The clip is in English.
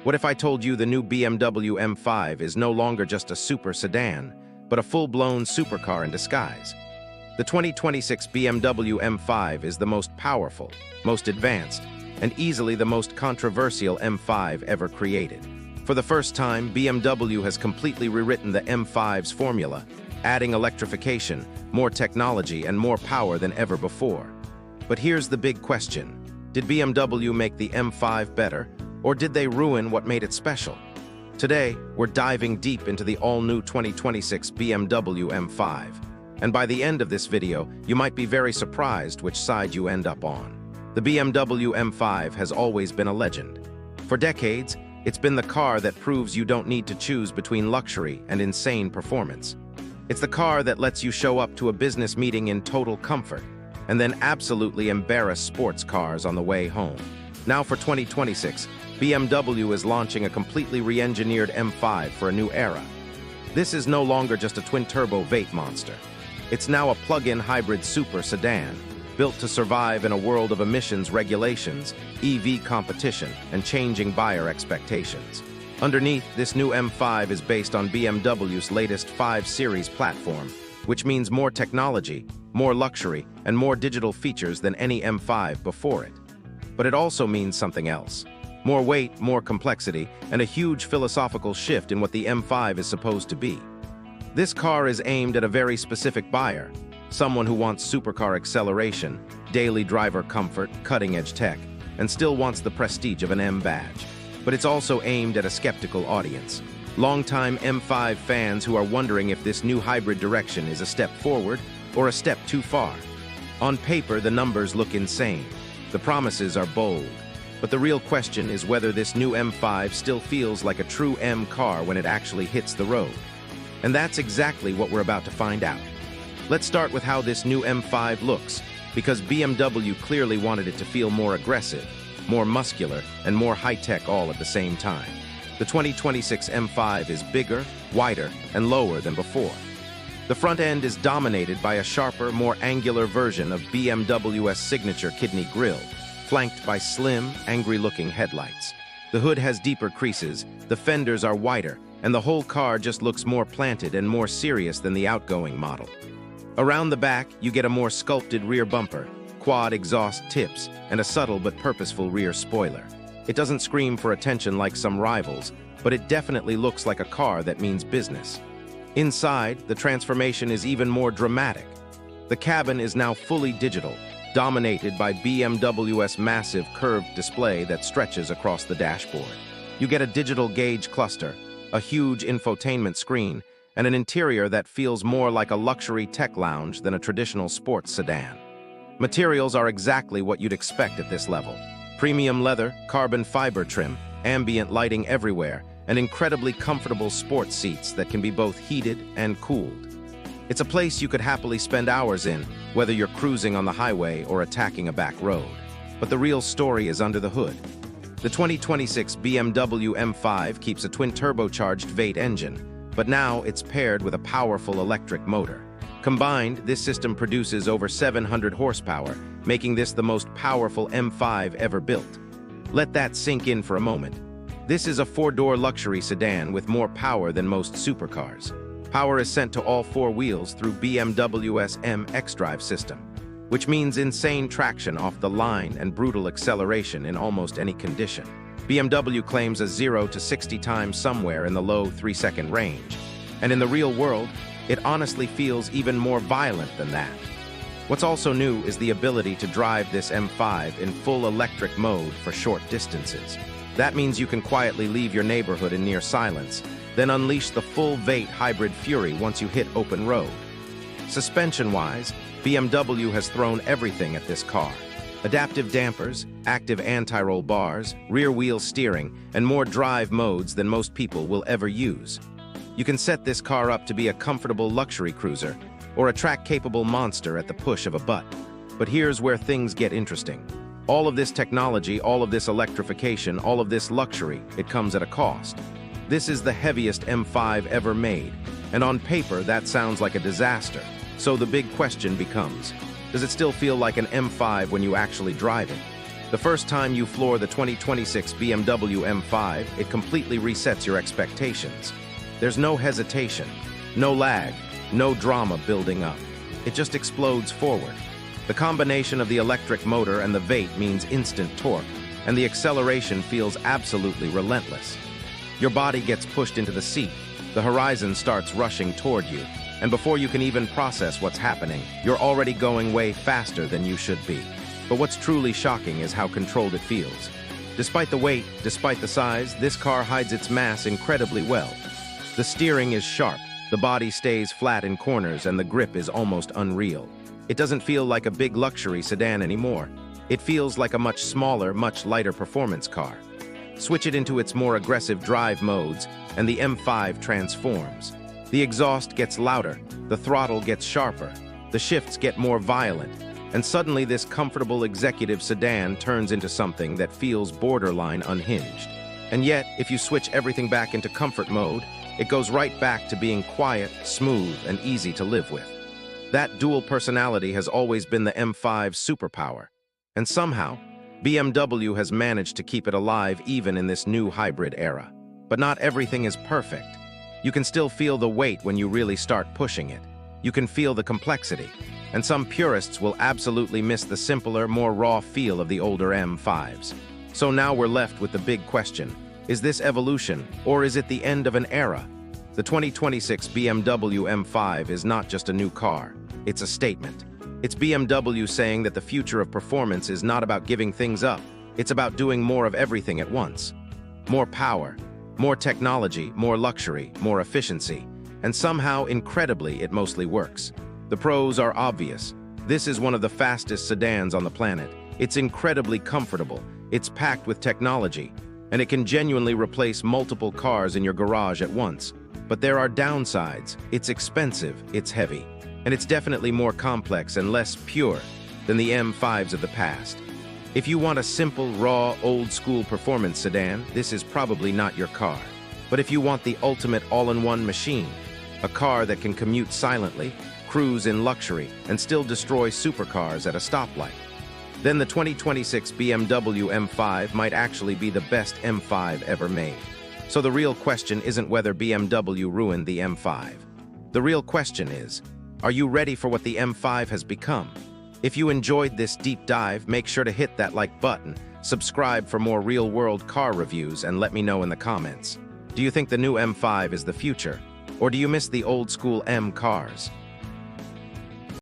What if I told you the new BMW M5 is no longer just a super sedan, but a full-blown supercar in disguise? The 2026 BMW M5 is the most powerful, most advanced, and easily the most controversial M5 ever created. For the first time, BMW has completely rewritten the M5's formula, adding electrification, more technology, and more power than ever before. But here's the big question. Did BMW make the M5 better, or did they ruin what made it special? Today, we're diving deep into the all-new 2026 BMW M5. And by the end of this video, you might be very surprised which side you end up on. The BMW M5 has always been a legend. For decades, it's been the car that proves you don't need to choose between luxury and insane performance. It's the car that lets you show up to a business meeting in total comfort, and then absolutely embarrass sports cars on the way home. Now for 2026, BMW is launching a completely re-engineered M5 for a new era. This is no longer just a twin-turbo V8 monster. It's now a plug-in hybrid super sedan, built to survive in a world of emissions regulations, EV competition, and changing buyer expectations. Underneath, this new M5 is based on BMW's latest 5 Series platform, which means more technology, more luxury, and more digital features than any M5 before it. But it also means something else. More weight, more complexity, and a huge philosophical shift in what the M5 is supposed to be. This car is aimed at a very specific buyer, someone who wants supercar acceleration, daily driver comfort, cutting-edge tech, and still wants the prestige of an M badge. But it's also aimed at a skeptical audience. Longtime M5 fans who are wondering if this new hybrid direction is a step forward or a step too far. On paper, the numbers look insane. The promises are bold. But the real question is whether this new M5 still feels like a true M car when it actually hits the road. And that's exactly what we're about to find out. Let's start with how this new M5 looks, because BMW clearly wanted it to feel more aggressive, more muscular, and more high-tech all at the same time. The 2026 M5 is bigger, wider, and lower than before. The front end is dominated by a sharper, more angular version of BMW's signature kidney grille, flanked by slim, angry-looking headlights. The hood has deeper creases, the fenders are wider, and the whole car just looks more planted and more serious than the outgoing model. Around the back, you get a more sculpted rear bumper, quad exhaust tips, and a subtle but purposeful rear spoiler. It doesn't scream for attention like some rivals, but it definitely looks like a car that means business. Inside, the transformation is even more dramatic. The cabin is now fully digital, dominated by BMW's massive curved display that stretches across the dashboard. You get a digital gauge cluster, a huge infotainment screen, and an interior that feels more like a luxury tech lounge than a traditional sports sedan. Materials are exactly what you'd expect at this level. Premium leather, carbon fiber trim, ambient lighting everywhere, and incredibly comfortable sports seats that can be both heated and cooled. It's a place you could happily spend hours in, whether you're cruising on the highway or attacking a back road. But the real story is under the hood. The 2026 BMW M5 keeps a twin-turbocharged V8 engine, but now it's paired with a powerful electric motor. Combined, this system produces over 700 horsepower, making this the most powerful M5 ever built. Let that sink in for a moment. This is a 4-door luxury sedan with more power than most supercars. Power is sent to all 4 wheels through BMW's M xDrive system, which means insane traction off the line and brutal acceleration in almost any condition. BMW claims a 0 to 60 times somewhere in the low 3-second range, and in the real world, it honestly feels even more violent than that. What's also new is the ability to drive this M5 in full electric mode for short distances. That means you can quietly leave your neighborhood in near silence, then unleash the full V8 hybrid fury once you hit open road. Suspension-wise, BMW has thrown everything at this car. Adaptive dampers, active anti-roll bars, rear-wheel steering, and more drive modes than most people will ever use. You can set this car up to be a comfortable luxury cruiser or a track-capable monster at the push of a button. But here's where things get interesting. All of this technology, all of this electrification, all of this luxury, it comes at a cost. This is the heaviest M5 ever made, and on paper that sounds like a disaster. So the big question becomes, does it still feel like an M5 when you actually drive it? The first time you floor the 2026 BMW M5, it completely resets your expectations. There's no hesitation, no lag, no drama building up. It just explodes forward. The combination of the electric motor and the V8 means instant torque, and the acceleration feels absolutely relentless. Your body gets pushed into the seat, the horizon starts rushing toward you, and before you can even process what's happening, you're already going way faster than you should be. But what's truly shocking is how controlled it feels. Despite the weight, despite the size, this car hides its mass incredibly well. The steering is sharp, the body stays flat in corners, and the grip is almost unreal. It doesn't feel like a big luxury sedan anymore. It feels like a much smaller, much lighter performance car. Switch it into its more aggressive drive modes, and the M5 transforms. The exhaust gets louder, the throttle gets sharper, the shifts get more violent, and suddenly this comfortable executive sedan turns into something that feels borderline unhinged. And yet, if you switch everything back into comfort mode, it goes right back to being quiet, smooth, and easy to live with. That dual personality has always been the M5's superpower. And somehow, BMW has managed to keep it alive even in this new hybrid era. But not everything is perfect. You can still feel the weight when you really start pushing it. You can feel the complexity. And some purists will absolutely miss the simpler, more raw feel of the older M5s. So now we're left with the big question. Is this evolution, or is it the end of an era? The 2026 BMW M5 is not just a new car. It's a statement. It's BMW saying that the future of performance is not about giving things up. It's about doing more of everything at once. More power, more technology, more luxury, more efficiency. And somehow, incredibly, it mostly works. The pros are obvious. This is one of the fastest sedans on the planet. It's incredibly comfortable, it's packed with technology, and it can genuinely replace multiple cars in your garage at once. But there are downsides. It's expensive, it's heavy, and it's definitely more complex and less pure than the M5s of the past. If you want a simple, raw, old-school performance sedan, this is probably not your car. But if you want the ultimate all-in-one machine, a car that can commute silently, cruise in luxury, and still destroy supercars at a stoplight, then the 2026 BMW M5 might actually be the best M5 ever made. So the real question isn't whether BMW ruined the M5. The real question is, are you ready for what the M5 has become? If you enjoyed this deep dive, make sure to hit that like button, subscribe for more real-world car reviews, and let me know in the comments. Do you think the new M5 is the future? Or do you miss the old-school M cars?